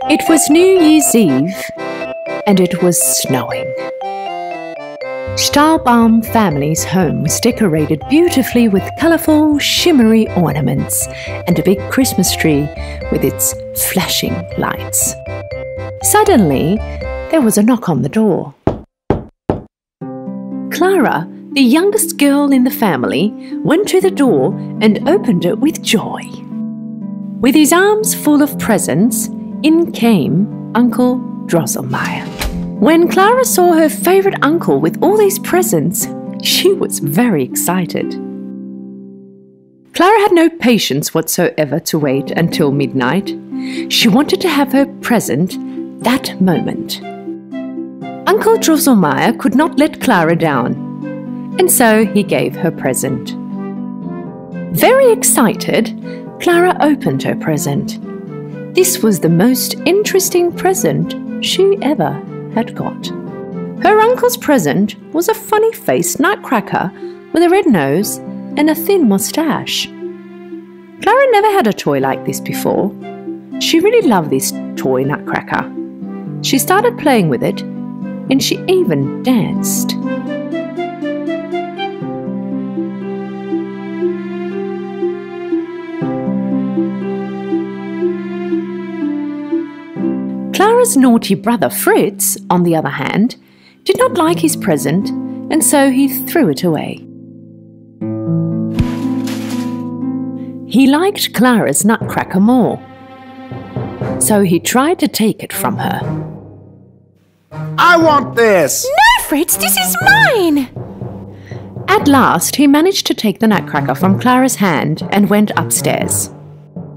It was New Year's Eve, and it was snowing. Stahlbaum family's home was decorated beautifully with colourful, shimmery ornaments and a big Christmas tree with its flashing lights. Suddenly, there was a knock on the door. Clara, the youngest girl in the family, went to the door and opened it with joy. With his arms full of presents, in came Uncle Drosselmeyer. When Clara saw her favourite uncle with all these presents, she was very excited. Clara had no patience whatsoever to wait until midnight. She wanted to have her present that moment. Uncle Drosselmeyer could not let Clara down, and so he gave her present. Very excited, Clara opened her present. This was the most interesting present she ever had got. Her uncle's present was a funny-faced nutcracker with a red nose and a thin moustache. Clara never had a toy like this before. She really loved this toy nutcracker. She started playing with it, and she even danced. Clara's naughty brother Fritz, on the other hand, did not like his present, and so he threw it away. He liked Clara's nutcracker more, so he tried to take it from her. I want this! No, Fritz, this is mine! At last, he managed to take the nutcracker from Clara's hand and went upstairs.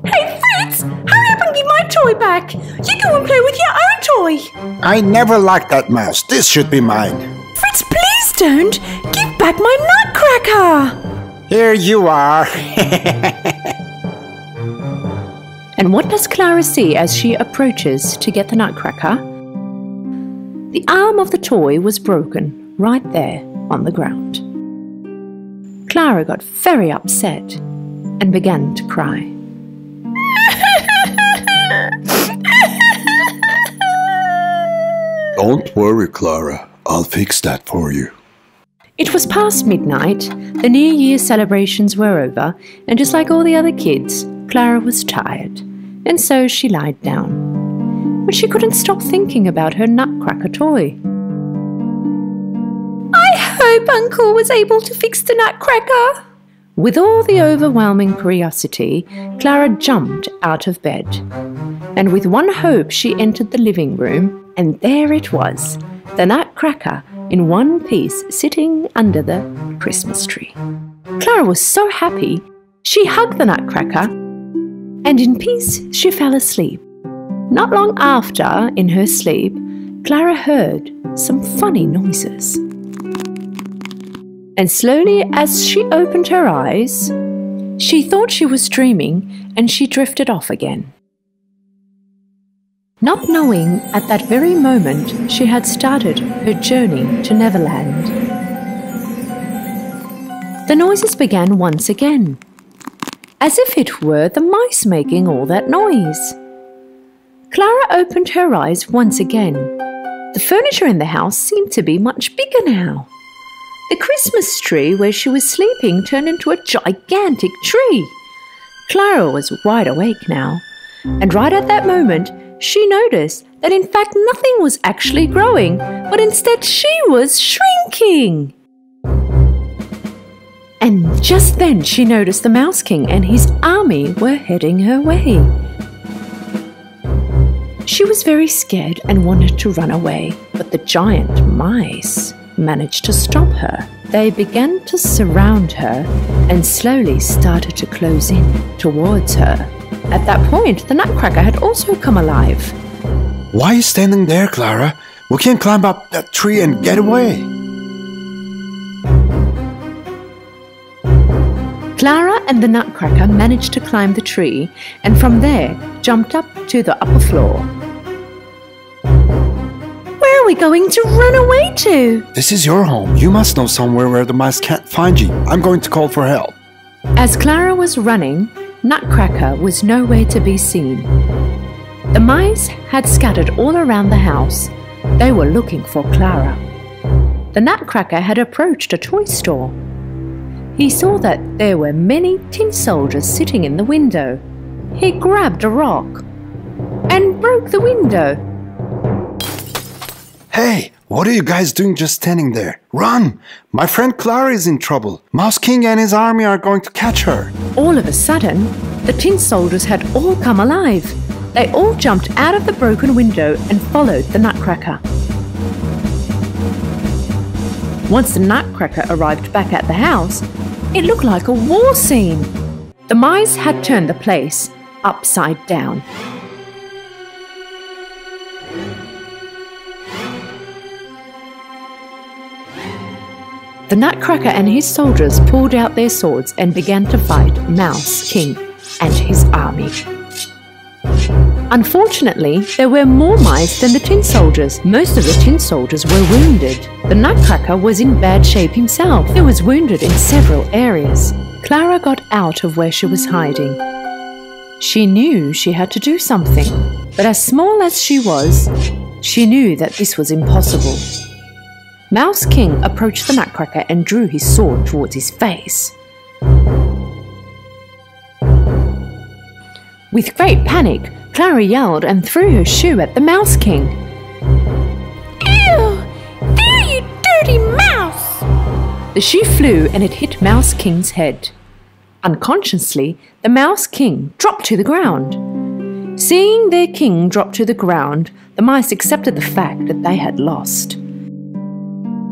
Hey, Fritz! Hurry up and give my toy back! You go and play with your own toy! I never liked that mouse. This should be mine. Fritz, please don't! Give back my nutcracker! Here you are. And what does Clara see as she approaches to get the nutcracker? The arm of the toy was broken right there on the ground. Clara got very upset and began to cry. Don't worry, Clara. I'll fix that for you. It was past midnight, the New Year celebrations were over, and just like all the other kids, Clara was tired, and so she lied down. But she couldn't stop thinking about her nutcracker toy. I hope Uncle was able to fix the nutcracker. With all the overwhelming curiosity, Clara jumped out of bed. And with one hope, she entered the living room, and there it was, the nutcracker in one piece sitting under the Christmas tree. Clara was so happy, she hugged the nutcracker, and in peace she fell asleep. Not long after, in her sleep, Clara heard some funny noises. And slowly, as she opened her eyes, she thought she was dreaming, and she drifted off again. Not knowing at that very moment she had started her journey to Neverland. The noises began once again, as if it were the mice making all that noise. Clara opened her eyes once again. The furniture in the house seemed to be much bigger now. The Christmas tree where she was sleeping turned into a gigantic tree. Clara was wide awake now, and right at that moment, she noticed that in fact nothing was actually growing, but instead she was shrinking. And just then she noticed the Mouse King and his army were heading her way. She was very scared and wanted to run away, but the giant mice managed to stop her. They began to surround her and slowly started to close in towards her. At that point, the nutcracker had also come alive. Why are you standing there, Clara? We can climb up that tree and get away. Clara and the nutcracker managed to climb the tree and from there jumped up to the upper floor. Where are we going to run away to? This is your home. You must know somewhere where the mice can't find you. I'm going to call for help. As Clara was running, Nutcracker was nowhere to be seen. The mice had scattered all around the house. They were looking for Clara. The Nutcracker had approached a toy store. He saw that there were many tin soldiers sitting in the window. He grabbed a rock and broke the window. Hey, what are you guys doing just standing there? Run! My friend Clara is in trouble. Mouse King and his army are going to catch her. All of a sudden, the tin soldiers had all come alive. They all jumped out of the broken window and followed the Nutcracker. Once the Nutcracker arrived back at the house, it looked like a war scene. The mice had turned the place upside down. The Nutcracker and his soldiers pulled out their swords and began to fight Mouse King and his army. Unfortunately, there were more mice than the tin soldiers. Most of the tin soldiers were wounded. The Nutcracker was in bad shape himself. He was wounded in several areas. Clara got out of where she was hiding. She knew she had to do something, but as small as she was, she knew that this was impossible. Mouse King approached the Nutcracker and drew his sword towards his face. With great panic, Clara yelled and threw her shoe at the Mouse King. Ew! There, you dirty mouse! The shoe flew and it hit Mouse King's head. Unconsciously, the Mouse King dropped to the ground. Seeing their king drop to the ground, the mice accepted the fact that they had lost.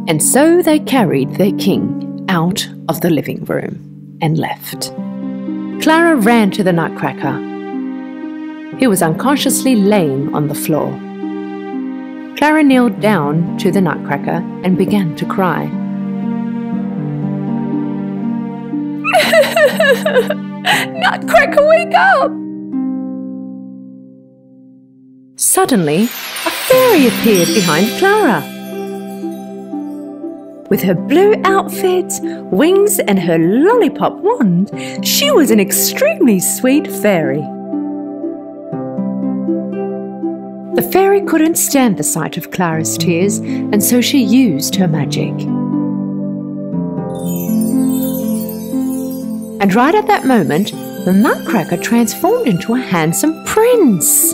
And so they carried their king out of the living room and left. Clara ran to the Nutcracker. He was unconsciously laying on the floor. Clara kneeled down to the Nutcracker and began to cry. Nutcracker, wake up! Suddenly, a fairy appeared behind Clara. With her blue outfit, wings and her lollipop wand, she was an extremely sweet fairy. The fairy couldn't stand the sight of Clara's tears, and so she used her magic. And right at that moment, the Nutcracker transformed into a handsome prince.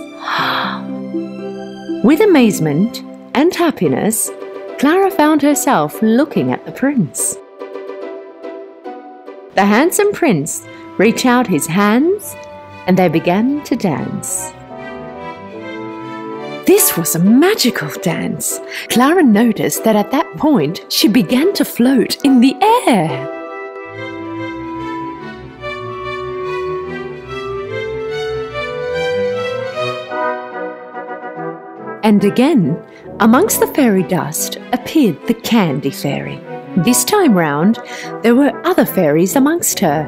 With amazement and happiness, Clara found herself looking at the prince. The handsome prince reached out his hands and they began to dance. This was a magical dance. Clara noticed that at that point she began to float in the air. And again, amongst the fairy dust appeared the Candy Fairy. This time round, there were other fairies amongst her.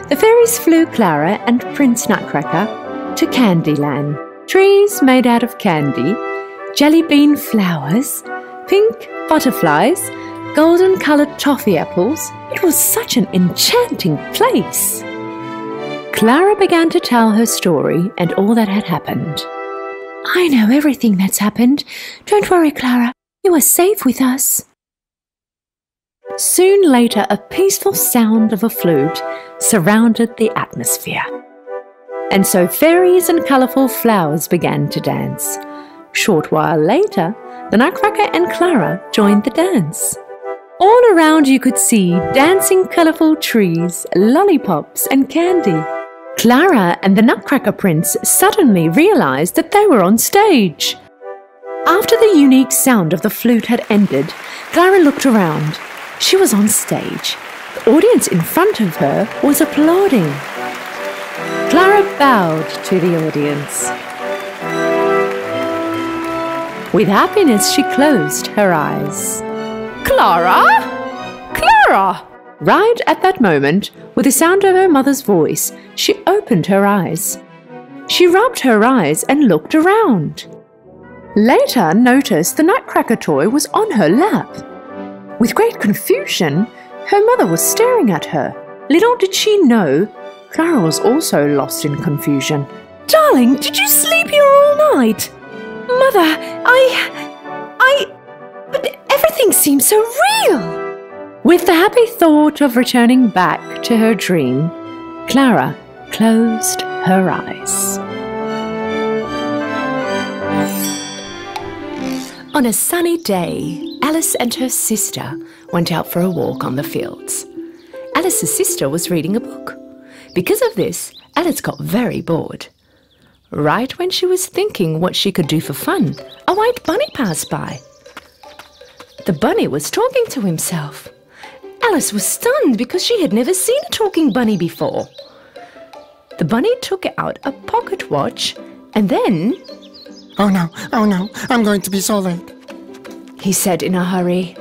The fairies flew Clara and Prince Nutcracker to Candyland. Trees made out of candy, jelly bean flowers, pink butterflies, golden-coloured toffee apples. It was such an enchanting place. Clara began to tell her story and all that had happened. I know everything that's happened. Don't worry, Clara. You are safe with us. Soon later, a peaceful sound of a flute surrounded the atmosphere. And so fairies and colourful flowers began to dance. Short while later, the Nutcracker and Clara joined the dance. All around you could see dancing colourful trees, lollipops and candy. Clara and the Nutcracker Prince suddenly realised that they were on stage. After the unique sound of the flute had ended, Clara looked around. She was on stage. The audience in front of her was applauding. Clara bowed to the audience. With happiness, she closed her eyes. Clara? Clara! Right at that moment, with the sound of her mother's voice, she opened her eyes. She rubbed her eyes and looked around. Later, noticed the Nutcracker toy was on her lap. With great confusion, her mother was staring at her. Little did she know, Clara was also lost in confusion. Darling, did you sleep here all night? Mother, but everything seems so real. With the happy thought of returning back to her dream, Clara closed her eyes. On a sunny day, Alice and her sister went out for a walk on the fields. Alice's sister was reading a book. Because of this, Alice got very bored. Right when she was thinking what she could do for fun, a white bunny passed by. The bunny was talking to himself. Alice was stunned because she had never seen a talking bunny before. The bunny took out a pocket watch and then... Oh no, I'm going to be so late, he said in a hurry.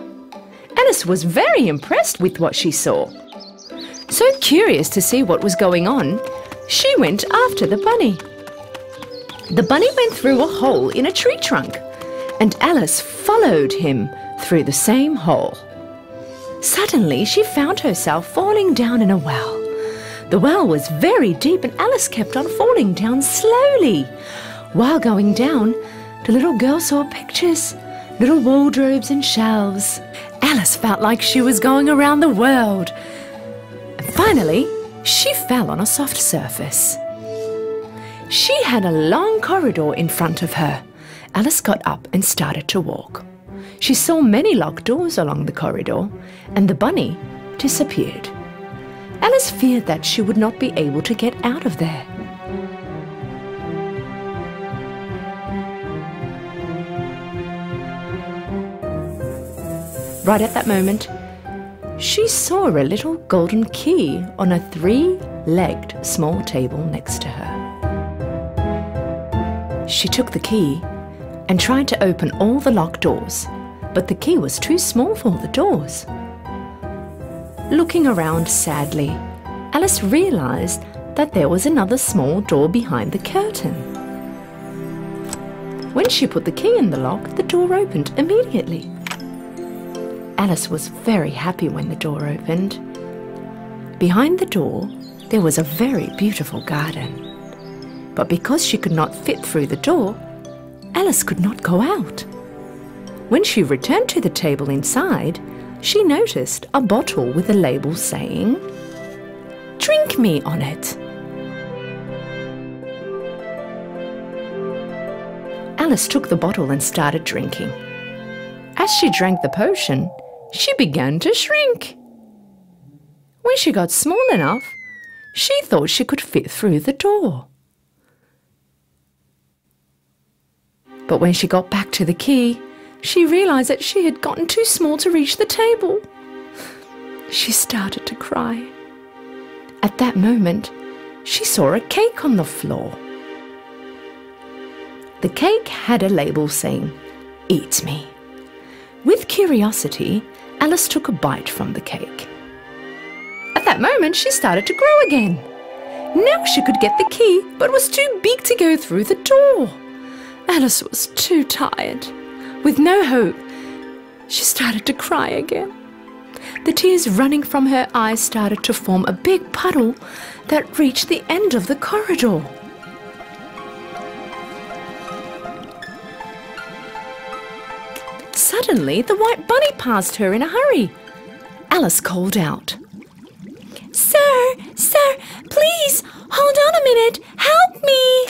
Alice was very impressed with what she saw. So curious to see what was going on, she went after the bunny. The bunny went through a hole in a tree trunk, and Alice followed him through the same hole. Suddenly, she found herself falling down in a well. The well was very deep, and Alice kept on falling down slowly. While going down, the little girl saw pictures, little wardrobes and shelves. Alice felt like she was going around the world. And finally, she fell on a soft surface. She had a long corridor in front of her. Alice got up and started to walk. She saw many locked doors along the corridor, and the bunny disappeared. Alice feared that she would not be able to get out of there. Right at that moment, she saw a little golden key on a three-legged small table next to her. She took the key and tried to open all the locked doors, but the key was too small for the doors. Looking around sadly, Alice realized that there was another small door behind the curtain. When she put the key in the lock, the door opened immediately. Alice was very happy when the door opened. Behind the door, there was a very beautiful garden. But because she could not fit through the door, Alice could not go out. When she returned to the table inside, she noticed a bottle with a label saying, "Drink me" on it. Alice took the bottle and started drinking. As she drank the potion, she began to shrink. When she got small enough, she thought she could fit through the door. But when she got back to the key, she realized that she had gotten too small to reach the table. She started to cry. At that moment, she saw a cake on the floor. The cake had a label saying, "Eat me." With curiosity, Alice took a bite from the cake. At that moment, she started to grow again. Now she could get the key, but was too big to go through the door. Alice was too tired. With no hope, she started to cry again. The tears running from her eyes started to form a big puddle that reached the end of the corridor. Suddenly, the white bunny passed her in a hurry. Alice called out, Sir, please, hold on a minute, help me."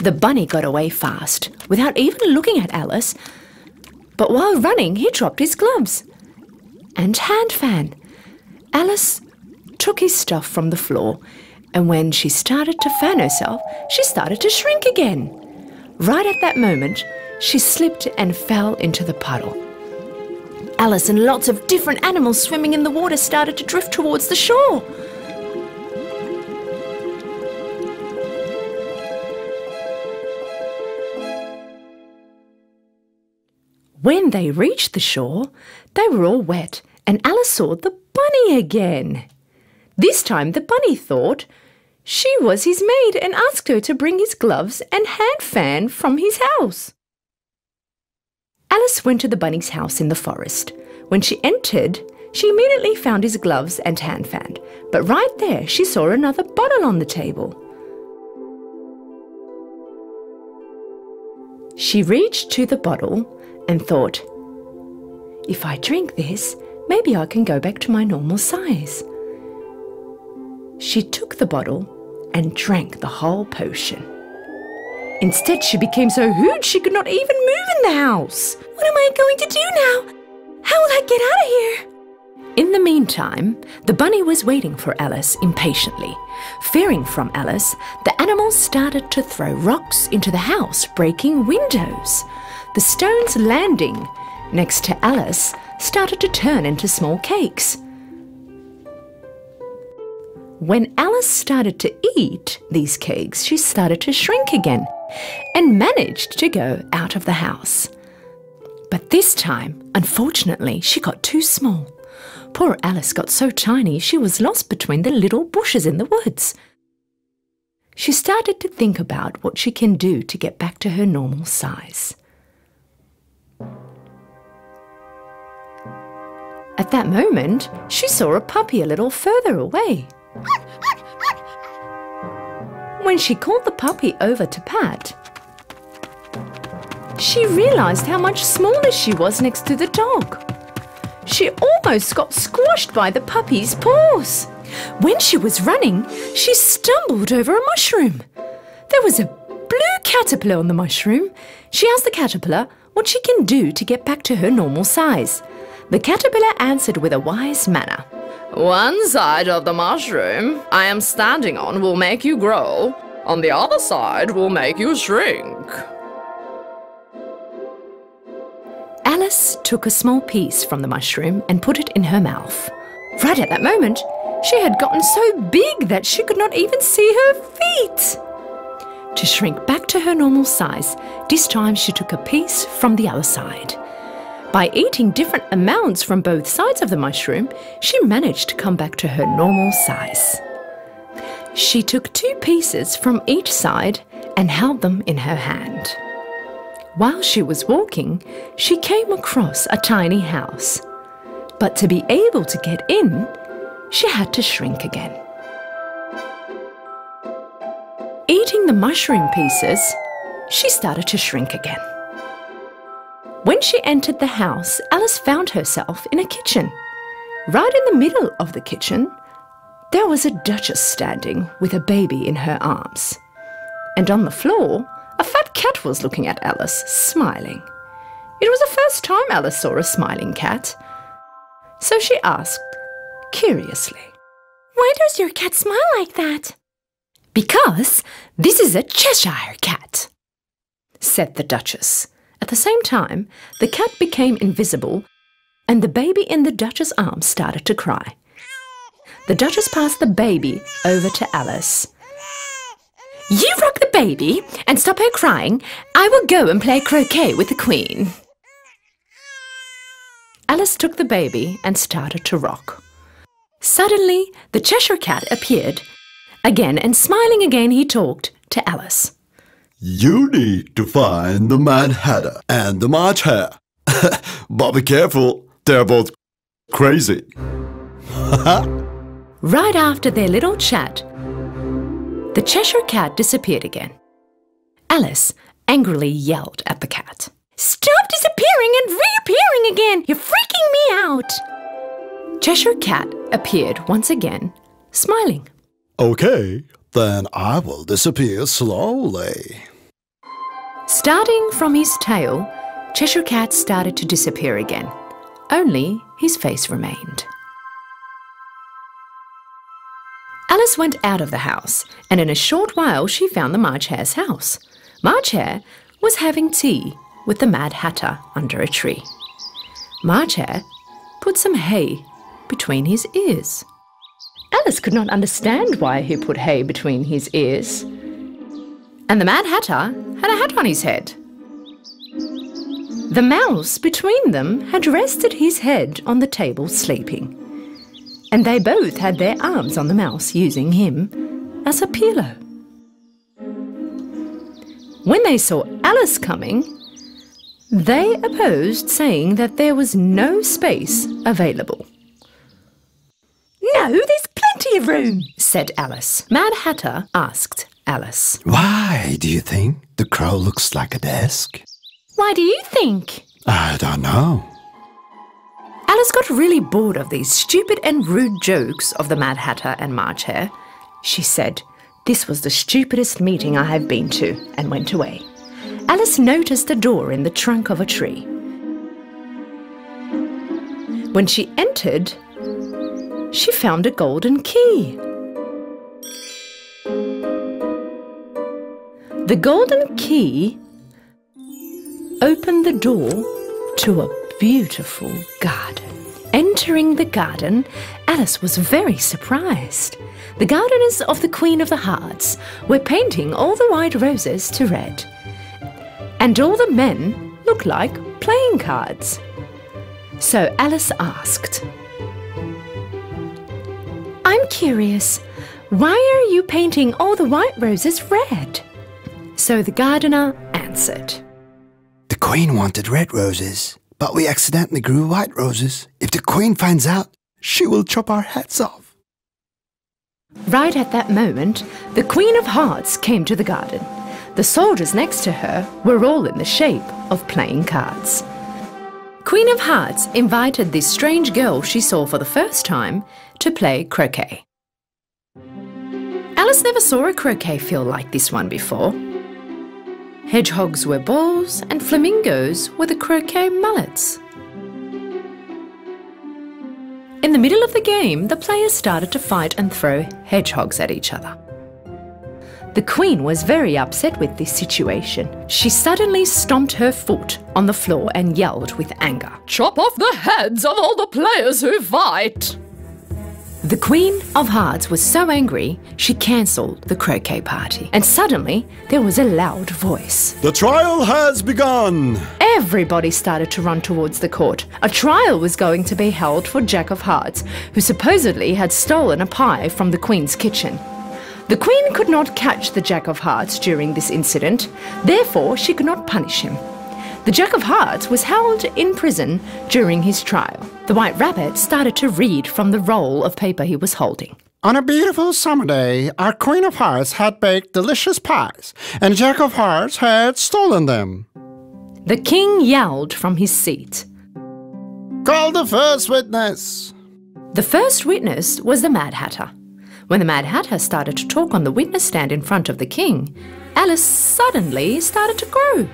The bunny got away fast, without even looking at Alice. But while running, he dropped his gloves and hand fan. Alice took his stuff from the floor, and when she started to fan herself, she started to shrink again. Right at that moment, she slipped and fell into the puddle. Alice and lots of different animals swimming in the water started to drift towards the shore. When they reached the shore, they were all wet, and Alice saw the bunny again. This time the bunny thought she was his maid and asked her to bring his gloves and hand fan from his house. Alice went to the bunny's house in the forest. When she entered, she immediately found his gloves and hand fan, but right there she saw another bottle on the table. She reached to the bottle and thought, if I drink this, maybe I can go back to my normal size. She took the bottle and drank the whole potion. Instead, she became so huge she could not even move in the house. What am I going to do now? How will I get out of here? In the meantime, the bunny was waiting for Alice impatiently. Fearing from Alice, the animals started to throw rocks into the house, breaking windows. The stones landing next to Alice started to turn into small cakes. When Alice started to eat these cakes, she started to shrink again and managed to go out of the house. But this time, unfortunately, she got too small. Poor Alice got so tiny she was lost between the little bushes in the woods. She started to think about what she can do to get back to her normal size. At that moment, she saw a puppy a little further away. When she called the puppy over to pat, she realized how much smaller she was next to the dog. She almost got squashed by the puppy's paws. When she was running, she stumbled over a mushroom. There was a blue caterpillar on the mushroom. She asked the caterpillar what she can do to get back to her normal size. The caterpillar answered with a wise manner. One side of the mushroom I am standing on will make you grow. On the other side will make you shrink. Alice took a small piece from the mushroom and put it in her mouth. Right at that moment, she had gotten so big that she could not even see her feet. To shrink back to her normal size, this time she took a piece from the other side. By eating different amounts from both sides of the mushroom, she managed to come back to her normal size. She took 2 pieces from each side and held them in her hand. While she was walking, she came across a tiny house. But to be able to get in, she had to shrink again. Eating the mushroom pieces, she started to shrink again. When she entered the house, Alice found herself in a kitchen. Right in the middle of the kitchen, there was a duchess standing with a baby in her arms. And on the floor, a fat cat was looking at Alice, smiling. It was the first time Alice saw a smiling cat. So she asked, curiously, Why does your cat smile like that? Because this is a Cheshire cat, said the Duchess. At the same time, the cat became invisible and the baby in the Duchess' arms started to cry. The Duchess passed the baby over to Alice. You rock the baby and stop her crying. I will go and play croquet with the Queen. Alice took the baby and started to rock. Suddenly, the Cheshire Cat appeared again and smiling again he talked to Alice. You need to find the Mad Hatter and the March Hare. But be careful, they're both crazy. Right after their little chat, the Cheshire Cat disappeared again. Alice angrily yelled at the cat. Stop disappearing and reappearing again! You're freaking me out! Cheshire Cat appeared once again, smiling. Okay, then I will disappear slowly. Starting from his tail, Cheshire Cat started to disappear again. Only his face remained. Alice went out of the house, and in a short while she found the March Hare's house. March Hare was having tea with the Mad Hatter under a tree. March Hare put some hay between his ears. Alice could not understand why he put hay between his ears. And the Mad Hatter had a hat on his head. The mouse between them had rested his head on the table sleeping. And they both had their arms on the mouse, using him as a pillow. When they saw Alice coming, they opposed, saying that there was no space available. No, there's plenty of room, said Alice. Mad Hatter asked Alice. Why do you think the crow looks like a desk? Why do you think? I don't know. Alice got really bored of these stupid and rude jokes of the Mad Hatter and March Hare. She said, "This was the stupidest meeting I have been to," and went away. Alice noticed a door in the trunk of a tree. When she entered, she found a golden key. The golden key opened the door to a beautiful garden. Entering the garden, Alice was very surprised. The gardeners of the Queen of the Hearts were painting all the white roses to red, and all the men looked like playing cards. So Alice asked, I'm curious, why are you painting all the white roses red? So the gardener answered, The Queen wanted red roses, but we accidentally grew white roses. If the Queen finds out, she will chop our heads off. Right at that moment, the Queen of Hearts came to the garden. The soldiers next to her were all in the shape of playing cards. Queen of Hearts invited this strange girl she saw for the first time to play croquet. Alice never saw a croquet field like this one before. Hedgehogs were balls and flamingos were the croquet mallets. In the middle of the game, the players started to fight and throw hedgehogs at each other. The Queen was very upset with this situation. She suddenly stomped her foot on the floor and yelled with anger, Chop off the heads of all the players who fight! The Queen of Hearts was so angry, she cancelled the croquet party. And suddenly, there was a loud voice. The trial has begun! Everybody started to run towards the court. A trial was going to be held for Jack of Hearts, who supposedly had stolen a pie from the Queen's kitchen. The Queen could not catch the Jack of Hearts during this incident, therefore she could not punish him. The Jack of Hearts was held in prison during his trial. The White Rabbit started to read from the roll of paper he was holding. On a beautiful summer day, our Queen of Hearts had baked delicious pies, and Jack of Hearts had stolen them. The king yelled from his seat. Call the first witness. The first witness was the Mad Hatter. When the Mad Hatter started to talk on the witness stand in front of the king, Alice suddenly started to grow.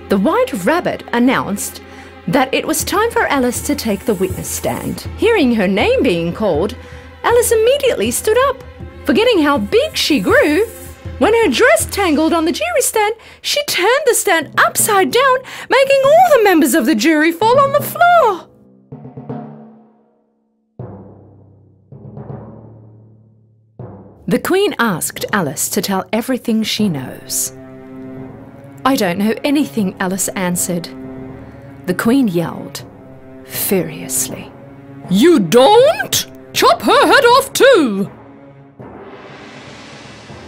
The White Rabbit announced that it was time for Alice to take the witness stand. Hearing her name being called, Alice immediately stood up. Forgetting how big she grew, when her dress tangled on the jury stand, she turned the stand upside down, making all the members of the jury fall on the floor. The Queen asked Alice to tell everything she knows. I don't know anything, Alice answered. The Queen yelled, furiously. You don't? Chop her head off too!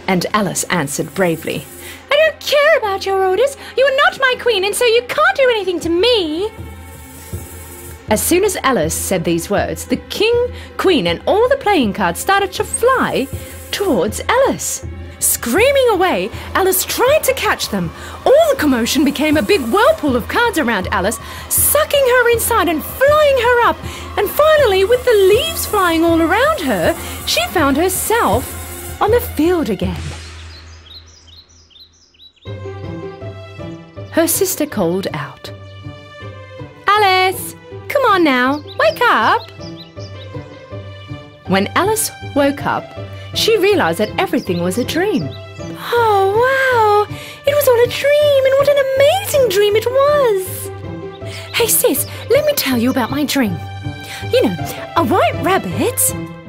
And Alice answered bravely, I don't care about your orders. You are not my queen, and so you can't do anything to me. As soon as Alice said these words, the king, queen, and all the playing cards started to fly towards Alice. Screaming away, Alice tried to catch them. All the commotion became a big whirlpool of cards around Alice, sucking her inside and flying her up. And finally, with the leaves flying all around her, she found herself on the field again. Her sister called out, Alice, come on now, wake up. When Alice woke up, she realised that everything was a dream. Oh, wow! It was all a dream, and what an amazing dream it was! Hey sis, let me tell you about my dream. You know, a white rabbit